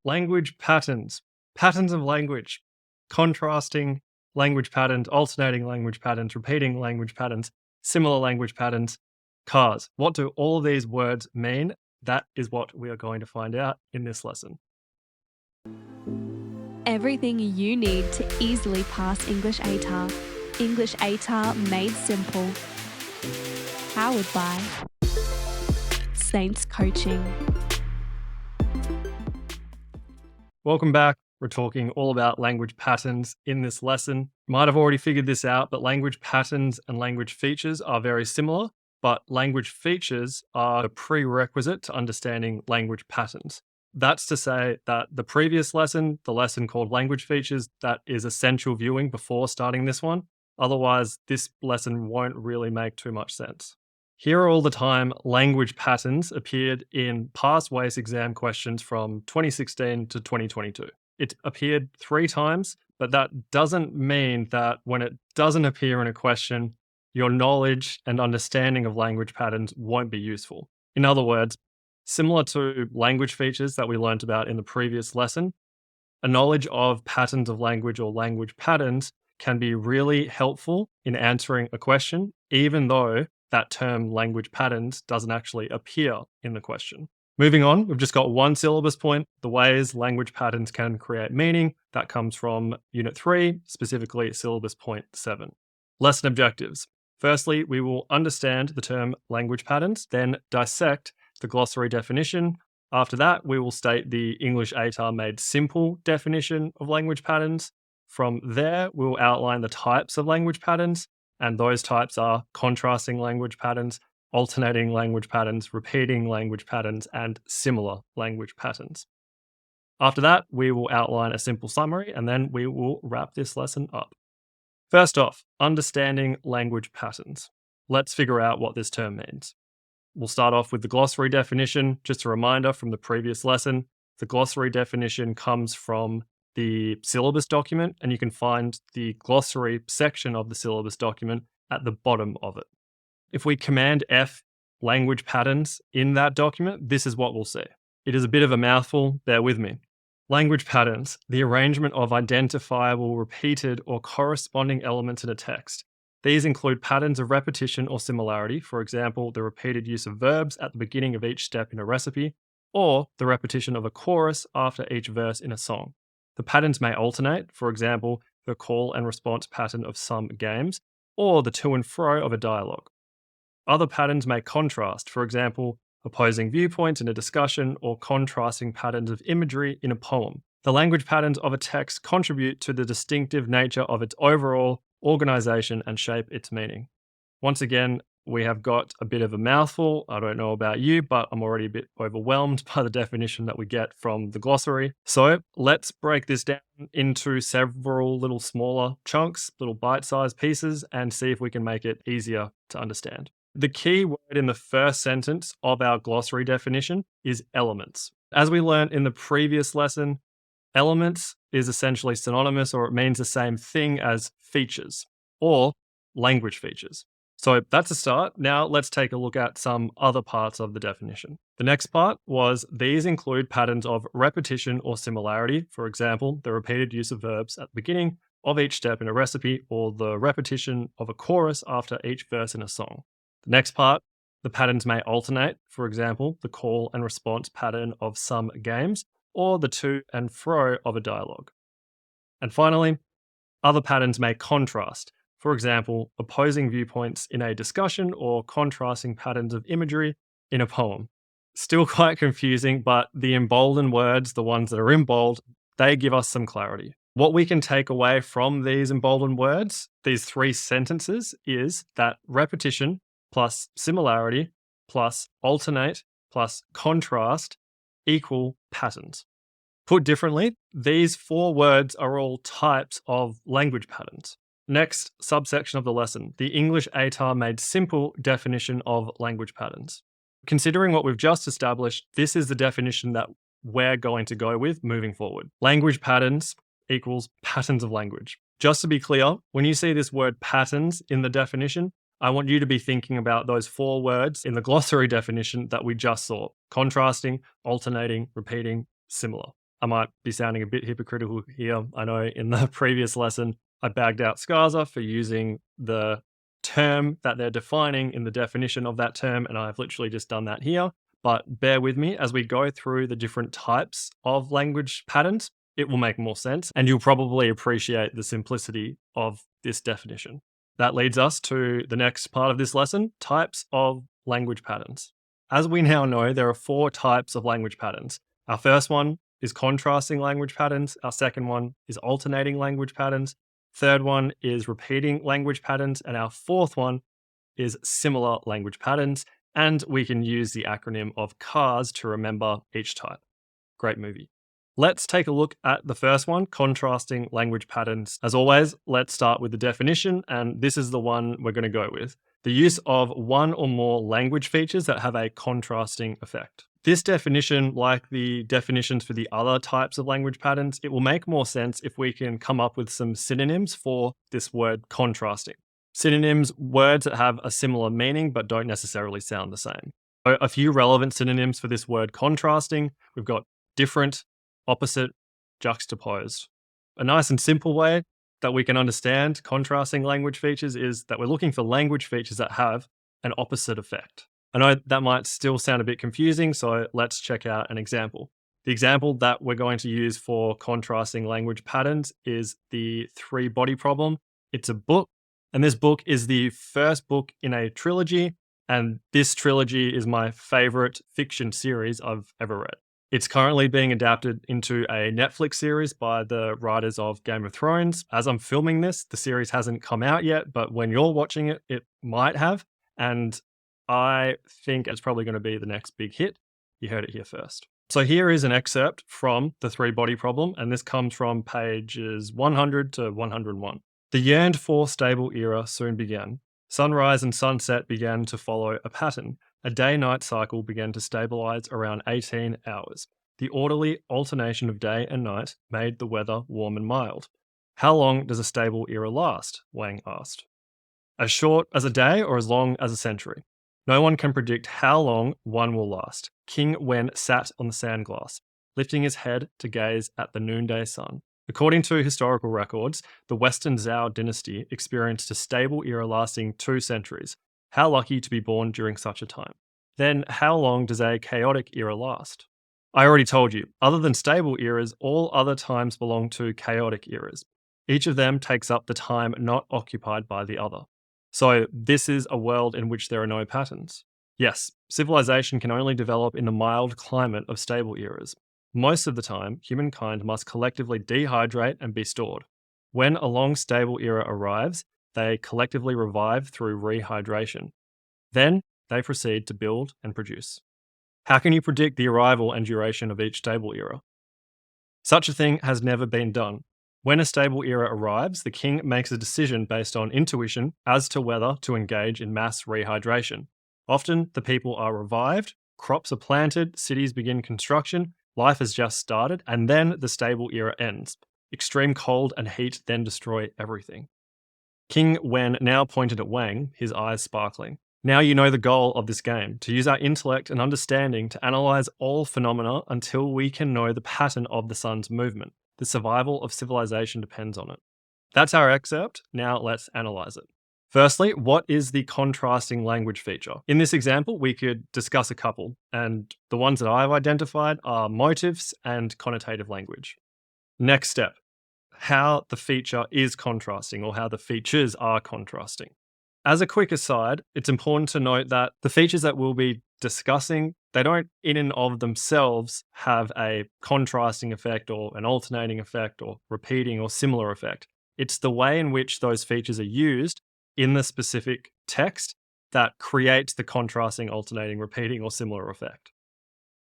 Language patterns, patterns of language, contrasting language patterns, alternating language patterns, repeating language patterns, similar language patterns, cars. What do all of these words mean? That is what we are going to find out in this lesson. Everything you need to easily pass English ATAR. English ATAR made simple. Powered by Saints Coaching. Welcome back. We're talking all about language patterns in this lesson. You might have already figured this out, but language patterns and language features are very similar, but language features are a prerequisite to understanding language patterns. That's to say that the previous lesson, the lesson called language features, that is essential viewing before starting this one. Otherwise, this lesson won't really make too much sense. Here all the time, language patterns appeared in past WACE exam questions from 2016 to 2022. It appeared 3 times, but that doesn't mean that when it doesn't appear in a question, your knowledge and understanding of language patterns won't be useful. In other words, similar to language features that we learned about in the previous lesson, a knowledge of patterns of language or language patterns can be really helpful in answering a question, even though that term language patterns doesn't actually appear in the question. Moving on, we've just got one syllabus point, the ways language patterns can create meaning. That comes from Unit 3, specifically syllabus point 7. Lesson objectives. Firstly, we will understand the term language patterns, then dissect the glossary definition. After that, we will state the English ATAR made simple definition of language patterns. From there, we'll outline the types of language patterns, and those types are contrasting language patterns, alternating language patterns, repeating language patterns, and similar language patterns. After that, we will outline a simple summary, and then we will wrap this lesson up. First off, understanding language patterns. Let's figure out what this term means. We'll start off with the glossary definition. Just a reminder from the previous lesson, the glossary definition comes from the syllabus document, and you can find the glossary section of the syllabus document at the bottom of it. If we Command F language patterns in that document, this is what we'll see. It is a bit of a mouthful, bear with me. Language patterns, the arrangement of identifiable, repeated, or corresponding elements in a text. These include patterns of repetition or similarity, for example, the repeated use of verbs at the beginning of each step in a recipe, or the repetition of a chorus after each verse in a song. The patterns may alternate, for example, the call and response pattern of some games, or the to and fro of a dialogue. Other patterns may contrast, for example, opposing viewpoints in a discussion or contrasting patterns of imagery in a poem. The language patterns of a text contribute to the distinctive nature of its overall organization and shape its meaning. Once again, we have got a bit of a mouthful. I don't know about you, but I'm already a bit overwhelmed by the definition that we get from the glossary. So let's break this down into several little smaller chunks, little bite-sized pieces, and see if we can make it easier to understand. The key word in the first sentence of our glossary definition is elements. As we learned in the previous lesson, elements is essentially synonymous, or it means the same thing as features or language features. So that's a start. Now let's take a look at some other parts of the definition. The next part was these include patterns of repetition or similarity, for example, the repeated use of verbs at the beginning of each step in a recipe, or the repetition of a chorus after each verse in a song. The next part, the patterns may alternate, for example, the call and response pattern of some games, or the to and fro of a dialogue. And finally, other patterns may contrast, for example, opposing viewpoints in a discussion or contrasting patterns of imagery in a poem. Still quite confusing, but the emboldened words, the ones that are in bold, they give us some clarity. What we can take away from these emboldened words, these 3 sentences, is that repetition plus similarity plus alternate plus contrast equal patterns. Put differently, these 4 words are all types of language patterns. Next subsection of the lesson, the English ATAR made simple definition of language patterns. Considering what we've just established, this is the definition that we're going to go with moving forward. Language patterns equals patterns of language. Just to be clear, when you see this word patterns in the definition, I want you to be thinking about those 4 words in the glossary definition that we just saw: contrasting, alternating, repeating, similar. I might be sounding a bit hypocritical here. I know in the previous lesson, I bagged out Scarza for using the term that they're defining in the definition of that term, and I've literally just done that here. But bear with me as we go through the different types of language patterns. It will make more sense, and you'll probably appreciate the simplicity of this definition. That leads us to the next part of this lesson, types of language patterns. As we now know, there are 4 types of language patterns. Our first one is contrasting language patterns. Our second one is alternating language patterns. Third one is repeating language patterns. And our fourth one is similar language patterns. And we can use the acronym of CARS to remember each type. Great movie. Let's take a look at the first one, contrasting language patterns. As always, let's start with the definition, and this is the one we're going to go with. The use of one or more language features that have a contrasting effect. This definition, like the definitions for the other types of language patterns, it will make more sense if we can come up with some synonyms for this word contrasting. Synonyms, words that have a similar meaning but don't necessarily sound the same. So a few relevant synonyms for this word contrasting. We've got different, opposite, juxtaposed. A nice and simple way that we can understand contrasting language features is that we're looking for language features that have an opposite effect. I know that might still sound a bit confusing, so let's check out an example. The example that we're going to use for contrasting language patterns is the 3-body problem. It's a book, and this book is the first book in a trilogy, and this trilogy is my favorite fiction series I've ever read. It's currently being adapted into a Netflix series by the writers of Game of Thrones. As I'm filming this, the series hasn't come out yet, but when you're watching it, it might have. And I think it's probably going to be the next big hit. You heard it here first. So here is an excerpt from the 3-body problem, and this comes from pages 100 to 101. The yearned-for stable era soon began. Sunrise and sunset began to follow a pattern. A day-night cycle began to stabilize around 18 hours. The orderly alternation of day and night made the weather warm and mild. How long does a stable era last? Wang asked. As short as a day or as long as a century? No one can predict how long one will last. King Wen sat on the sand glass, lifting his head to gaze at the noonday sun. According to historical records, the Western Zhou dynasty experienced a stable era lasting 2 centuries. How lucky to be born during such a time. Then, how long does a chaotic era last? I already told you, other than stable eras, all other times belong to chaotic eras. Each of them takes up the time not occupied by the other. So, this is a world in which there are no patterns. Yes, civilization can only develop in the mild climate of stable eras. Most of the time, humankind must collectively dehydrate and be stored. When a long stable era arrives, they collectively revive through rehydration. Then, they proceed to build and produce. How can you predict the arrival and duration of each stable era? Such a thing has never been done. When a stable era arrives, the king makes a decision based on intuition as to whether to engage in mass rehydration. Often, the people are revived, crops are planted, cities begin construction, life has just started, and then the stable era ends. Extreme cold and heat then destroy everything. King Wen now pointed at Wang, his eyes sparkling. Now you know the goal of this game, to use our intellect and understanding to analyze all phenomena until we can know the pattern of the sun's movement. The survival of civilization depends on it. That's our excerpt. Now let's analyze it. Firstly, what is the contrasting language feature? In this example, we could discuss a couple, and the ones that I've identified are motifs and connotative language. Next step. How the feature is contrasting or how the features are contrasting. As a quick aside, it's important to note that the features that we'll be discussing, they don't in and of themselves have a contrasting effect or an alternating effect or repeating or similar effect. It's the way in which those features are used in the specific text that creates the contrasting, alternating, repeating or similar effect.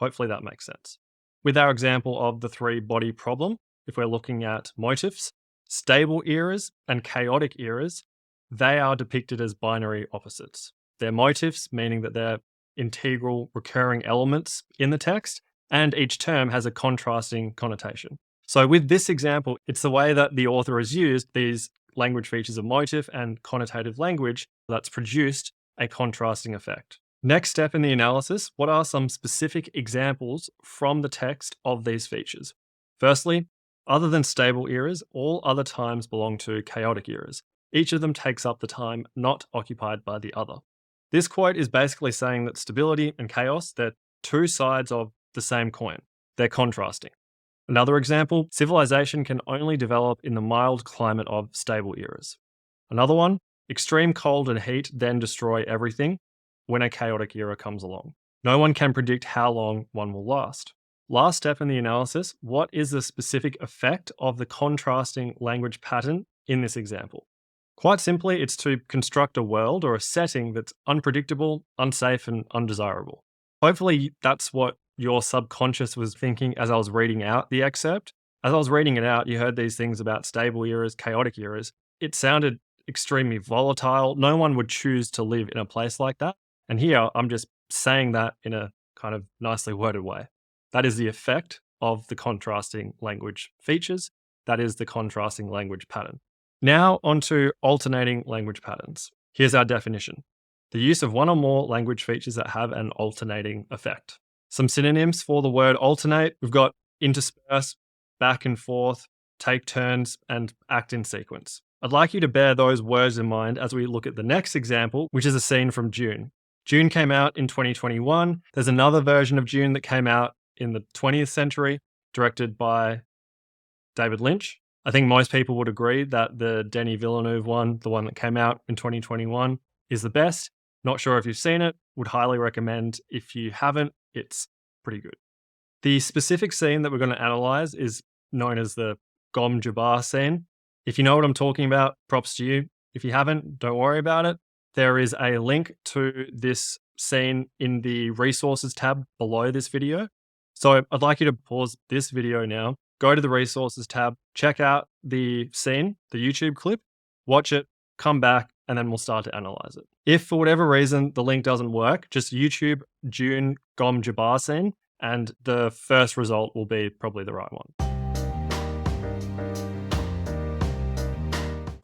Hopefully that makes sense. With our example of the 3-body problem, if we're looking at motifs, stable eras and chaotic eras, they are depicted as binary opposites. They're motifs, meaning that they're integral recurring elements in the text, and each term has a contrasting connotation. So with this example, it's the way that the author has used these language features of motif and connotative language that's produced a contrasting effect. Next step in the analysis, what are some specific examples from the text of these features? Firstly, other than stable eras, all other times belong to chaotic eras. Each of them takes up the time not occupied by the other. This quote is basically saying that stability and chaos, they're two sides of the same coin. They're contrasting. Another example, civilization can only develop in the mild climate of stable eras. Another one, extreme cold and heat then destroy everything when a chaotic era comes along. No one can predict how long one will last. Last step in the analysis, what is the specific effect of the contrasting language pattern in this example? Quite simply, it's to construct a world or a setting that's unpredictable, unsafe, and undesirable. Hopefully, that's what your subconscious was thinking as I was reading out the excerpt. As I was reading it out, you heard these things about stable eras, chaotic eras. It sounded extremely volatile. No one would choose to live in a place like that. And here, I'm just saying that in a kind of nicely worded way. That is the effect of the contrasting language features. That is the contrasting language pattern. Now onto alternating language patterns. Here's our definition. The use of one or more language features that have an alternating effect. Some synonyms for the word alternate. We've got intersperse, back and forth, take turns, and act in sequence. I'd like you to bear those words in mind as we look at the next example, which is a scene from Dune. Dune came out in 2021. There's another version of Dune that came out in the 20th century, directed by David Lynch. I think most people would agree that the Denis Villeneuve one, the one that came out in 2021, is the best. Not sure if you've seen it, would highly recommend. If you haven't, it's pretty good. The specific scene that we're going to analyze is known as the Gom Jabbar scene. If you know what I'm talking about, props to you. If you haven't, don't worry about it. There is a link to this scene in the resources tab below this video. So I'd like you to pause this video now, go to the resources tab, check out the scene, the YouTube clip, watch it, come back, and then we'll start to analyze it. If for whatever reason the link doesn't work, just YouTube Dune Gom Jabbar scene, and the first result will be probably the right one.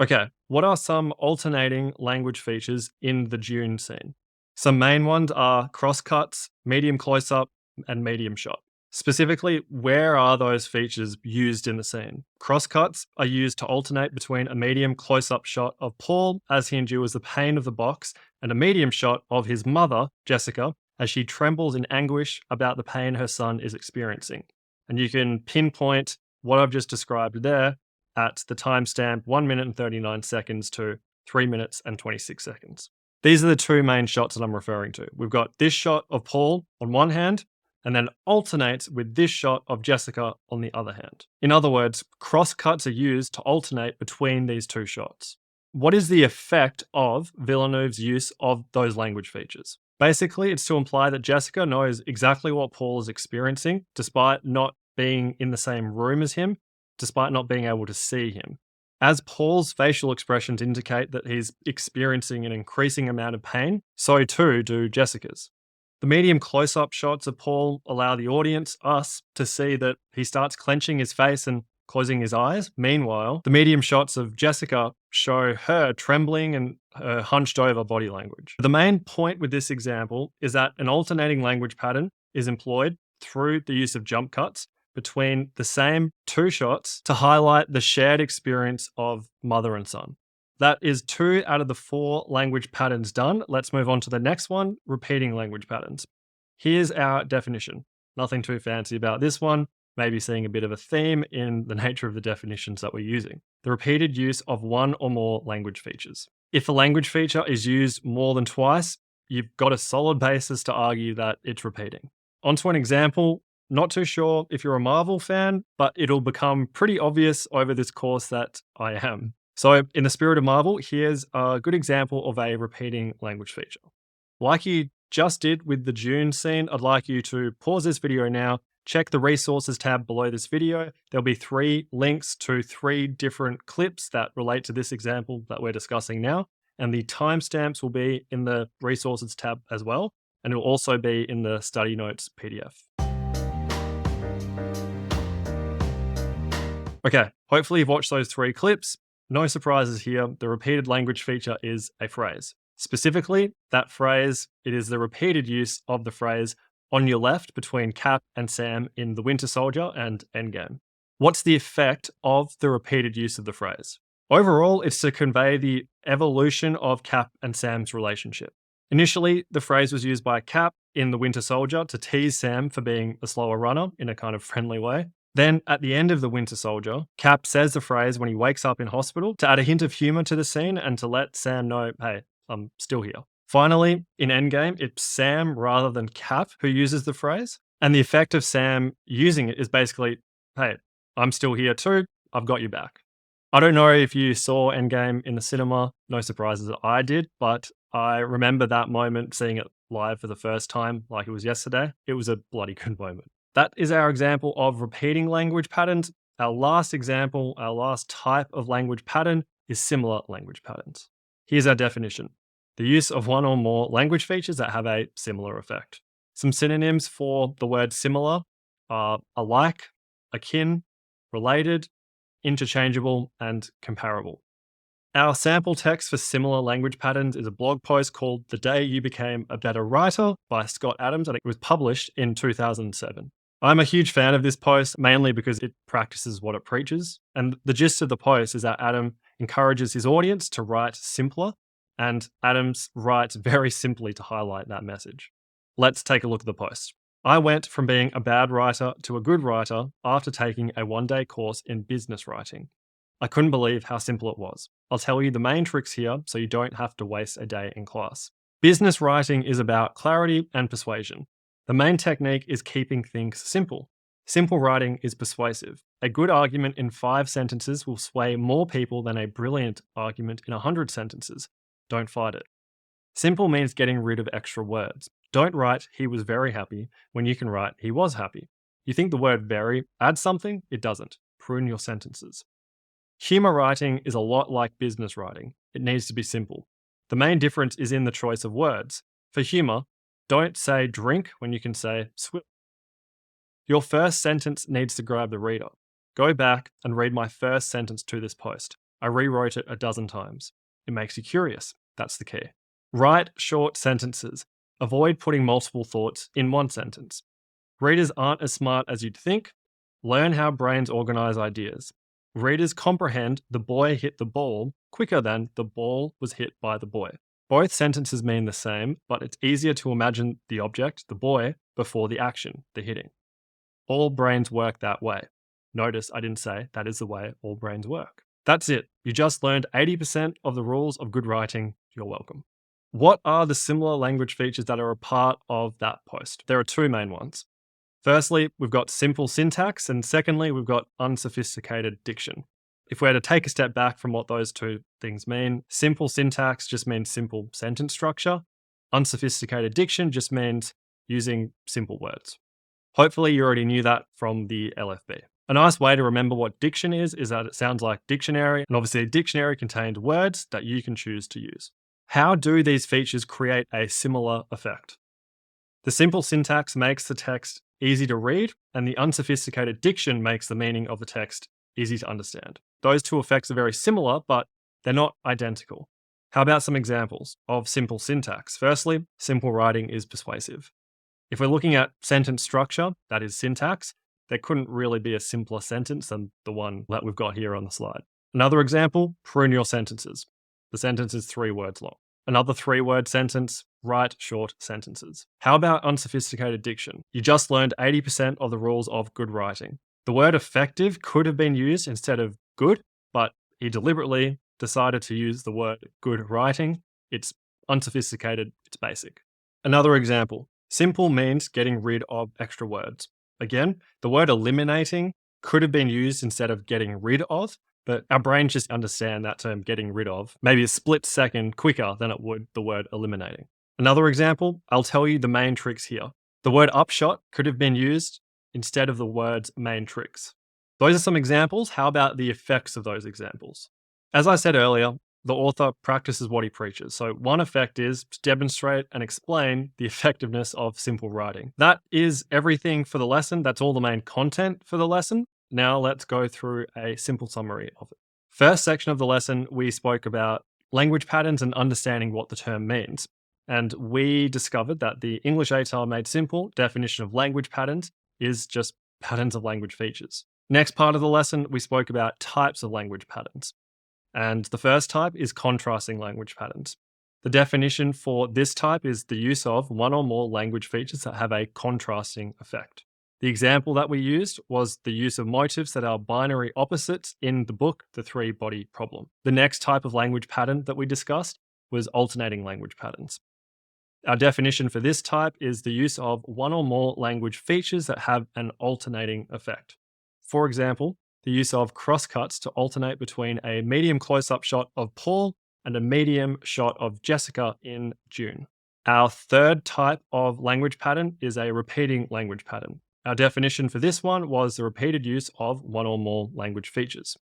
Okay, what are some alternating language features in the Dune scene? Some main ones are crosscuts, medium close-up, and medium shot. Specifically, where are those features used in the scene? Crosscuts are used to alternate between a medium close-up shot of Paul as he endures the pain of the box and a medium shot of his mother, Jessica, as she trembles in anguish about the pain her son is experiencing. And you can pinpoint what I've just described there at the timestamp 1 minute and 39 seconds to 3 minutes and 26 seconds. These are the two main shots that I'm referring to. We've got this shot of Paul on one hand, and then alternates with this shot of Jessica on the other hand. In other words, crosscuts are used to alternate between these two shots. What is the effect of Villeneuve's use of those language features? Basically, it's to imply that Jessica knows exactly what Paul is experiencing, despite not being in the same room as him, despite not being able to see him. As Paul's facial expressions indicate that he's experiencing an increasing amount of pain, so too do Jessica's. The medium close-up shots of Paul allow the audience, us, to see that he starts clenching his face and closing his eyes. Meanwhile, the medium shots of Jessica show her trembling and her hunched over body language. The main point with this example is that an alternating language pattern is employed through the use of jump cuts between the same two shots to highlight the shared experience of mother and son. That is 2 out of the 4 language patterns done. Let's move on to the next one, repeating language patterns. Here's our definition. Nothing too fancy about this one, maybe seeing a bit of a theme in the nature of the definitions that we're using. The repeated use of one or more language features. If a language feature is used more than twice, you've got a solid basis to argue that it's repeating. Onto an example. Not too sure if you're a Marvel fan, but it'll become pretty obvious over this course that I am. So in the spirit of Marvel, here's a good example of a repeating language feature. Like you just did with the Dune scene, I'd like you to pause this video now, check the resources tab below this video. There'll be 3 links to 3 different clips that relate to this example that we're discussing now. And the timestamps will be in the resources tab as well. And it will also be in the study notes PDF. Okay, hopefully you've watched those 3 clips. No surprises here. The repeated language feature is a phrase. Specifically, that phrase, it is the repeated use of the phrase on your left between Cap and Sam in The Winter Soldier and Endgame. What's the effect of the repeated use of the phrase? Overall, it's to convey the evolution of Cap and Sam's relationship. Initially, the phrase was used by Cap in The Winter Soldier to tease Sam for being a slower runner in a kind of friendly way. Then, at the end of The Winter Soldier, Cap says the phrase when he wakes up in hospital to add a hint of humor to the scene and to let Sam know, hey, I'm still here. Finally, in Endgame, it's Sam rather than Cap who uses the phrase. And the effect of Sam using it is basically, hey, I'm still here too, I've got you back. I don't know if you saw Endgame in the cinema, no surprises that I did, but I remember that moment, seeing it live for the first time like it was yesterday. It was a bloody good moment. That is our example of repeating language patterns. Our last example, our last type of language pattern is similar language patterns. Here's our definition: the use of one or more language features that have a similar effect. Some synonyms for the word similar are alike, akin, related, interchangeable, and comparable. Our sample text for similar language patterns is a blog post called "The Day You Became a Better Writer" by Scott Adams, and it was published in 2007. I'm a huge fan of this post, mainly because it practices what it preaches. And the gist of the post is that Adam encourages his audience to write simpler, and Adams writes very simply to highlight that message. Let's take a look at the post. I went from being a bad writer to a good writer after taking a one-day course in business writing. I couldn't believe how simple it was. I'll tell you the main tricks here so you don't have to waste a day in class. Business writing is about clarity and persuasion. The main technique is keeping things simple. Simple writing is persuasive. A good argument in 5 sentences will sway more people than a brilliant argument in 100 sentences. Don't fight it. Simple means getting rid of extra words. Don't write "he was very happy" when you can write "he was happy." You think the word "very" adds something? It doesn't. Prune your sentences. Humor writing is a lot like business writing. It needs to be simple. The main difference is in the choice of words. For humor, don't say "drink" when you can say "swim." Your first sentence needs to grab the reader. Go back and read my first sentence to this post. I rewrote it a dozen times. It makes you curious. That's the key. Write short sentences. Avoid putting multiple thoughts in one sentence. Readers aren't as smart as you'd think. Learn how brains organize ideas. Readers comprehend "the boy hit the ball" quicker than "the ball was hit by the boy." Both sentences mean the same, but it's easier to imagine the object, the boy, before the action, the hitting. All brains work that way. Notice I didn't say that is the way all brains work. That's it. You just learned 80% of the rules of good writing. You're welcome. What are the similar language features that are a part of that post? There are 2 main ones. Firstly, we've got simple syntax, and secondly, we've got unsophisticated diction. If we had to take a step back from what those 2 things mean, simple syntax just means simple sentence structure. Unsophisticated diction just means using simple words. Hopefully you already knew that from the LFB. A nice way to remember what diction is that it sounds like dictionary, and obviously a dictionary contains words that you can choose to use. How do these features create a similar effect? The simple syntax makes the text easy to read, and the unsophisticated diction makes the meaning of the text easy to understand. Those 2 effects are very similar, but they're not identical. How about some examples of simple syntax? Firstly, simple writing is persuasive. If we're looking at sentence structure, that is syntax, there couldn't really be a simpler sentence than the one that we've got here on the slide. Another example, prune your sentences. The sentence is 3 words long. Another 3-word sentence, write short sentences. How about unsophisticated diction? You just learned 80% of the rules of good writing. The word effective could have been used instead of good, but he deliberately decided to use the word good writing. It's unsophisticated, it's basic. Another example, simple means getting rid of extra words. Again, the word eliminating could have been used instead of getting rid of, but our brains just understand that term getting rid of maybe a split second quicker than it would the word eliminating. Another example, I'll tell you the main tricks here. The word upshot could have been used instead of the words main tricks. Those are some examples. How about the effects of those examples? As I said earlier, the author practices what he preaches. So one effect is to demonstrate and explain the effectiveness of simple writing. That is everything for the lesson. That's all the main content for the lesson. Now let's go through a simple summary of it. First section of the lesson, we spoke about language patterns and understanding what the term means. And we discovered that the English ATAR Made Simple definition of language patterns is just patterns of language features. Next part of the lesson, we spoke about types of language patterns. And the first type is contrasting language patterns. The definition for this type is the use of one or more language features that have a contrasting effect. The example that we used was the use of motifs that are binary opposites in the book, The Three-Body Problem. The next type of language pattern that we discussed was alternating language patterns. Our definition for this type is the use of one or more language features that have an alternating effect. For example, the use of crosscuts to alternate between a medium close-up shot of Paul and a medium shot of Jessica in Dune. Our third type of language pattern is a repeating language pattern. Our definition for this one was the repeated use of one or more language features.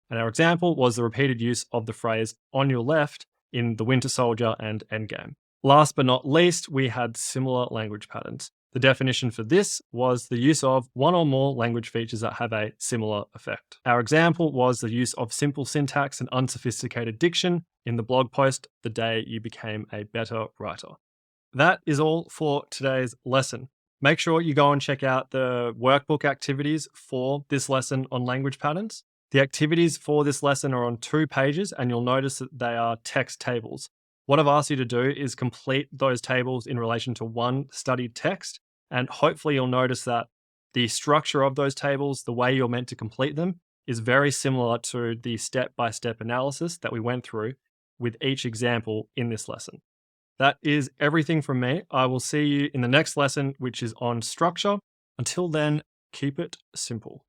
And our example was the repeated use of the phrase "on your left" in The Winter Soldier and Endgame. Last but not least, we had similar language patterns. The definition for this was the use of one or more language features that have a similar effect. Our example was the use of simple syntax and unsophisticated diction in the blog post, "The Day You Became a Better Writer." That is all for today's lesson. Make sure you go and check out the workbook activities for this lesson on language patterns. The activities for this lesson are on 2 pages, and you'll notice that they are text tables. What I've asked you to do is complete those tables in relation to one studied text, and hopefully you'll notice that the structure of those tables, the way you're meant to complete them, is very similar to the step-by-step analysis that we went through with each example in this lesson. That is everything from me. I will see you in the next lesson, which is on structure. Until then, keep it simple.